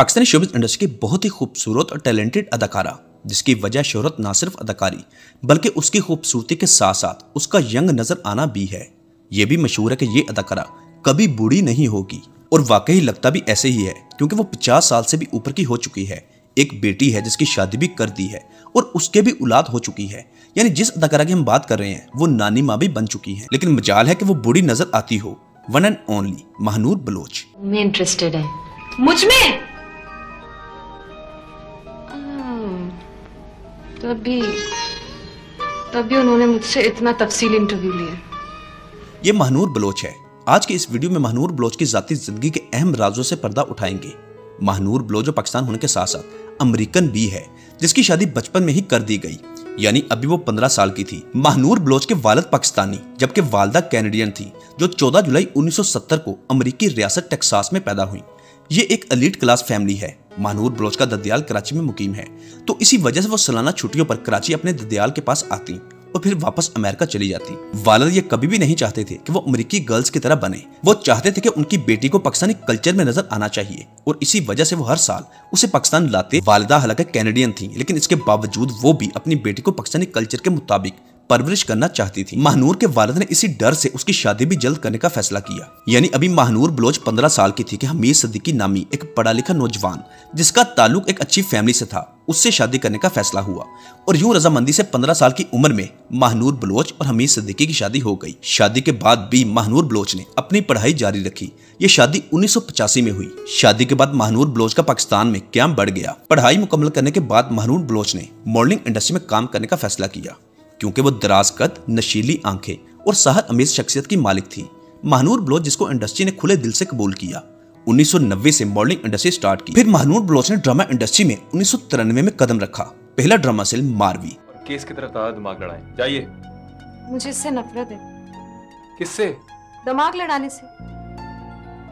Pakistani showbiz industry की बहुत ही खूबसूरत और टैलेंटेड अदाकारा, जिसकी वजह शोहरत ना सिर्फ अदाकारी बल्कि उसकी खूबसूरती के साथ साथ उसका यंग नजर आना भी है। ये भी मशहूर है कि ये अदाकारा कभी बूढ़ी नहीं होगी, और वाकई लगता भी ऐसे ही है क्योंकि वो 50 साल से भी ऊपर की हो चुकी है। एक बेटी है जिसकी शादी भी कर दी है और उसके भी औलाद हो चुकी है। यानी जिस अदाकारा की हम बात कर रहे हैं वो नानी माँ भी बन चुकी है, लेकिन मजाल है कि वो बूढ़ी नजर आती हो। One and only Mahnoor Baloch मैं इंटरेस्टेड है मुझ में। तभी उन्होंने मुझसे इतना तफसीली इंटरव्यू लिया। ये महानूर बलोच है। आज के इस वीडियो में महानूर बलोच की जाती जिंदगी के अहम राजों से पर्दा उठाएंगे। महानूर बलोच जो पाकिस्तान होने के साथ साथ अमेरिकन भी है, जिसकी शादी बचपन में ही कर दी गई, यानी अभी वो 15 साल की थी। महानूर बलोच के वालिद पाकिस्तानी जबकि वालदा कैनेडियन थी, जो 14 जुलाई 1970 को अमेरिकी रियासत टेक्सास में पैदा हुई। ये एक एलीट क्लास फैमिली है। महानूर बलोच का ददियाल कराची में मुकीम है, तो इसी वजह से वो सालाना छुट्टियों पर कराची अपने ददियाल के पास आती और फिर वापस अमेरिका चली जाती। वालिद ये कभी भी नहीं चाहते थे कि वो अमेरिकी गर्ल्स की तरह बने। वो चाहते थे कि उनकी बेटी को पाकिस्तानी कल्चर में नजर आना चाहिए, और इसी वजह से वो हर साल उसे पाकिस्तान लाते। वालिदा हालांकि कैनेडियन थी, लेकिन इसके बावजूद वो भी अपनी बेटी को पाकिस्तानी कल्चर के मुताबिक परवरिश करना चाहती थी। महानूर के वालिद ने इसी डर से उसकी शादी भी जल्द करने का फैसला किया। यानी अभी महानूर बलोच 15 साल की थी कि हमीद सिद्दीकी नामी एक पढ़ा लिखा नौजवान जिसका ताल्लुक एक अच्छी फैमिली से था, उससे शादी करने का फैसला हुआ। और यूं रजामंदी से 15 साल की उम्र में महानूर बलोच और हमीद सिद्दीकी की शादी हो गई। शादी के बाद भी महानूर बलोच ने अपनी पढ़ाई जारी रखी। ये शादी 1985 में हुई। शादी के बाद महानूर बलोच का पाकिस्तान में क्याम बढ़ गया। पढ़ाई मुकम्मल करने के बाद महानूर बलोच ने मॉडलिंग इंडस्ट्री में काम करने का फैसला किया, क्योंकि वो दराज कद, नशीली आंखें और साहत अमेज शख्सियत की मालिक थी। महानूर बलोच जिसको इंडस्ट्री ने खुले दिल से कबूल किया। 1990 से मॉडलिंग इंडस्ट्री स्टार्ट की। फिर महानूर बलोच ने ड्रामा इंडस्ट्री में 1993 में कदम रखा। पहला ड्रामा फिल्म मारवी। केस की तरफ ज्यादा दिमाग लड़ाएं जाइए। मुझे इससे नफरत है। किससे? दिमाग लड़ाने से।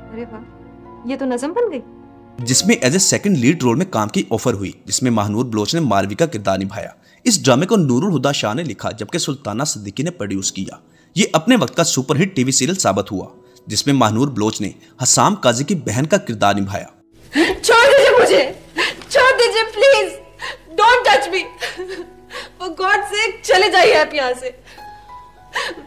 अरे वाह, ये तो नज़म बन गई। जिसमें as a second lead role में काम की ऑफर हुई, जिसमें महानूर बलोच ने मारवी का किरदार निभाया। इस ड्रामे को नूरुल हुदा शाह ने लिखा, जबकि सुल्ताना सिद्दीकी ने प्रोड्यूस किया। ये अपने वक्त का सुपरहिट टीवी सीरियल साबित हुआ, जिसमें महानूर बलोच ने हसाम काजी की बहन का किरदार निभाया। छोड़ दीजिए मुझे, छोड़ दीजिए please, don't touch me, for God sake चले जाइए आप यहाँ से।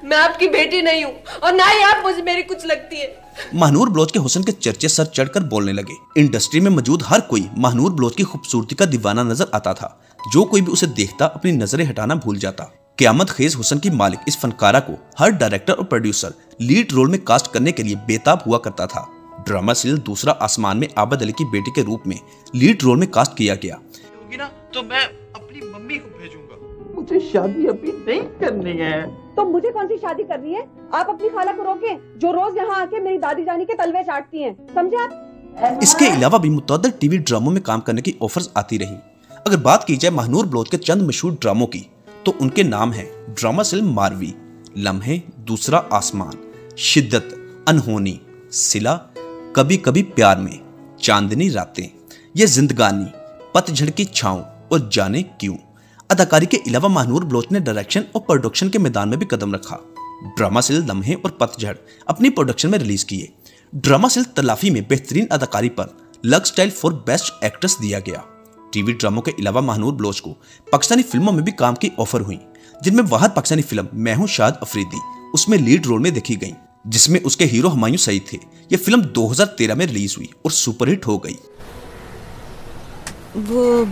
मैं आपकी बेटी नहीं हूँ और ना ही आप मुझे मेरी कुछ लगती है। महानूर बलोच के हुस्न के चर्चे सर चढ़कर बोलने लगे। इंडस्ट्री में मौजूद हर कोई महानूर बलोच की खूबसूरती का दीवाना नजर आता था। जो कोई भी उसे देखता अपनी नजरें हटाना भूल जाता। क़यामत खेज हुस्न की मालिक इस फनकारा को हर डायरेक्टर और प्रोड्यूसर लीड रोल में कास्ट करने के लिए बेताब हुआ करता था। ड्रामा सीरियल दूसरा आसमान में आबद अली की बेटी के रूप में लीड रोल में कास्ट किया गया। होगी ना तो मैं अपनी मम्मी को भेजूंगा। मुझे शादी अभी नहीं करनी है। तो मुझे कौन सी शादी करनी है? आप अपनी खाला को रोके, जो रोज यहाँ आके मेरी दादी जानी के तलवे चाटती हैं, समझे आप? इसके अलावा भी मुतअद्दिद टीवी ड्रामों में काम करने की ऑफर्स आती रही। अगर बात की जाए महानूर बलोच के चंद मशहूर ड्रामों की, तो उनके नाम हैं ड्रामा फिल्म मारवी, लम्हे, दूसरा आसमान, शिद्दत, अनहोनी, सिला, कभी कभी प्यार में, चांदनी रातें, ये जिंदगानी, पतझड़ की छांव और जाने क्यों। अदाकारी के अलावा महानूर बलोच ने डायरेक्शन और प्रोडक्शन के मैदान में भी कदम रखा। ड्रामा सीरियल लम्हे और पतझड़ अपनी प्रोडक्शन में रिलीज किए। ड्रामा सीरियल तलाफी में बेहतरीन अदाकारी पर लग स्टाइल फॉर बेस्ट एक्ट्रेस दिया गया। टीवी ड्रामों के अलावा महानूर बलोच को पाकिस्तानी फिल्मों में भी काम की ऑफर हुई, जिनमें वाहिद पाकिस्तानी फिल्म मैं हूं शाहिद अफरीदी उसमें लीड रोल में देखी गई, जिसमें उसके हीरो हुमायूं सईद थे। यह फिल्म 2013 में रिलीज हुई और सुपरहिट हो गई। वो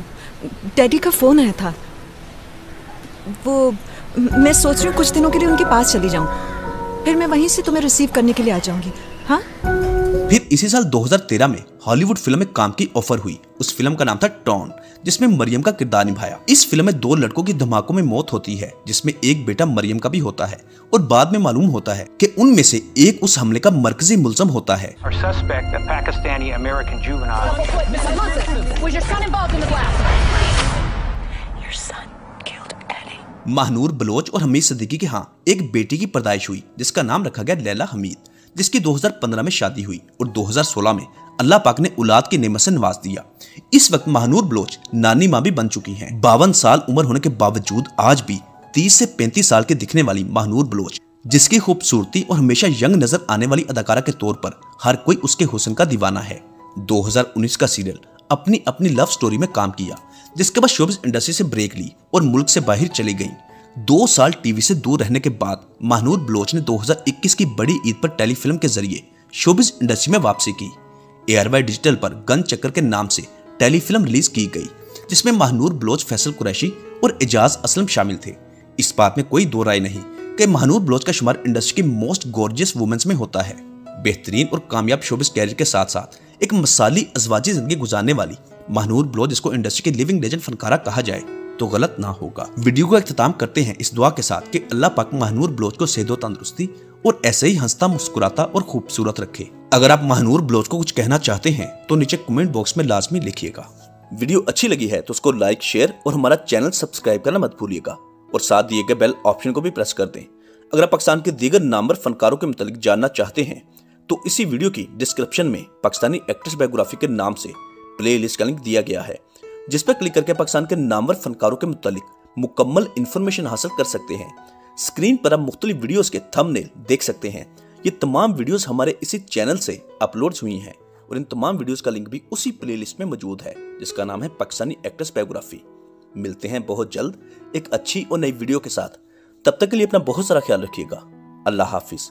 डैडी का फोन आया था। वो मैं सोच रही हूँ कुछ दिनों के लिए उनके पास चली जाऊँ, फिर मैं वहीं से तुम्हें रिसीव करने के लिए आ जाऊंगी। हाँ? फिर इसी साल 2013 में हॉलीवुड फिल्म में काम की ऑफर हुई। उस फिल्म का नाम था टॉन, जिसमें मरियम का किरदार निभाया। इस फिल्म में 2 लड़कों की धमाकों में मौत होती है, जिसमें एक बेटा मरियम का भी होता है, और बाद में मालूम होता है कि उनमें से एक उस हमले का मरकजी मुल्ज़म होता है। महानूर बलोच और हमीद सिद्दीकी के यहाँ एक बेटी की पैदाइश हुई, जिसका नाम रखा गया लैला हमीद, जिसकी 2015 में शादी हुई और 2016 में अल्लाह पाक ने औलाद की नेमत से नवाज दिया। इस वक्त महानूर बलोच नानी माँ भी बन चुकी हैं। 52 साल उम्र होने के बावजूद आज भी 30 से 35 साल के दिखने वाली महानूर बलोच, जिसकी खूबसूरती और हमेशा यंग नजर आने वाली अदाकारा के तौर पर हर कोई उसके हुस्न का दीवाना है। 2019 का सीरियल अपनी अपनी लव स्टोरी में काम किया, जिसके बाद शोबिस इंडस्ट्री से ब्रेक ली और मुल्क से बाहर चली गईं। 2 साल टीवी से दूर रहने के बाद महानूर बलोच ने 2021 की बड़ी ईद पर टेलीफिल्म के जरिए शोबिस इंडस्ट्री में वापसी की। ARY डिजिटल पर गन चक्कर के नाम से टेलीफिल्म रिलीज की गई, जिसमें महानूर बलोच, फैसल कुरैशी और एजाज असलम शामिल थे। इस बात में कोई दो राय नहीं कि महानूर बलोच का शुमार इंडस्ट्री की मोस्ट गॉर्जियस वुमेन्स में होता है। बेहतरीन और कामयाब शोबिस कैरियर के साथ साथ एक मिसाली अज़वाजी जिंदगी गुजारने वाली महानूर बलोच, जिसको इंडस्ट्री के लिविंग लेजेंड फनकारा कहा जाए तो गलत ना होगा। वीडियो को इख्तिताम करते हैं इस दुआ के साथ कि अल्लाह पाक महानूर बलोच को सेहत व तंदुरुस्ती और ऐसे ही हंसता, मुस्कुराता और खूबसूरत रखे। अगर आप महानूर बलोच को कुछ कहना चाहते हैं तो नीचे कमेंट बॉक्स में लाजमी लिखिएगा। वीडियो अच्छी लगी है तो उसको लाइक, शेयर और हमारा चैनल सब्सक्राइब करना मत भूलिएगा और साथ दिए गए बेल ऑप्शन को भी प्रेस कर दें। अगर आप पाकिस्तान के दीगर नामवर फनकारों के मुतालिक जानना चाहते हैं तो इसी वीडियो की डिस्क्रिप्शन में पाकिस्तानी एक्ट्रेस बायोग्राफी के नाम से प्लेलिस्ट का लिंक दिया गया है, जिस पर क्लिक करके पाकिस्तान के नामवर फनकारों के मुतालिक मुकम्मल इंफॉर्मेशन हासिल कर सकते हैं। स्क्रीन पर आप मुख्तलिफ वीडियोस के थंबनेल देख सकते हैं। ये तमाम वीडियोस हमारे इसी चैनल से अपलोड हुई हैं और इन तमाम वीडियोस का लिंक भी उसी प्लेलिस्ट में मौजूद है, जिसका नाम है पाकिस्तानी एक्ट्रेस बायोग्राफी। मिलते हैं बहुत जल्द एक अच्छी और नई वीडियो के साथ। तब तक के लिए अपना बहुत सारा ख्याल रखिएगा। अल्लाह हाफिज।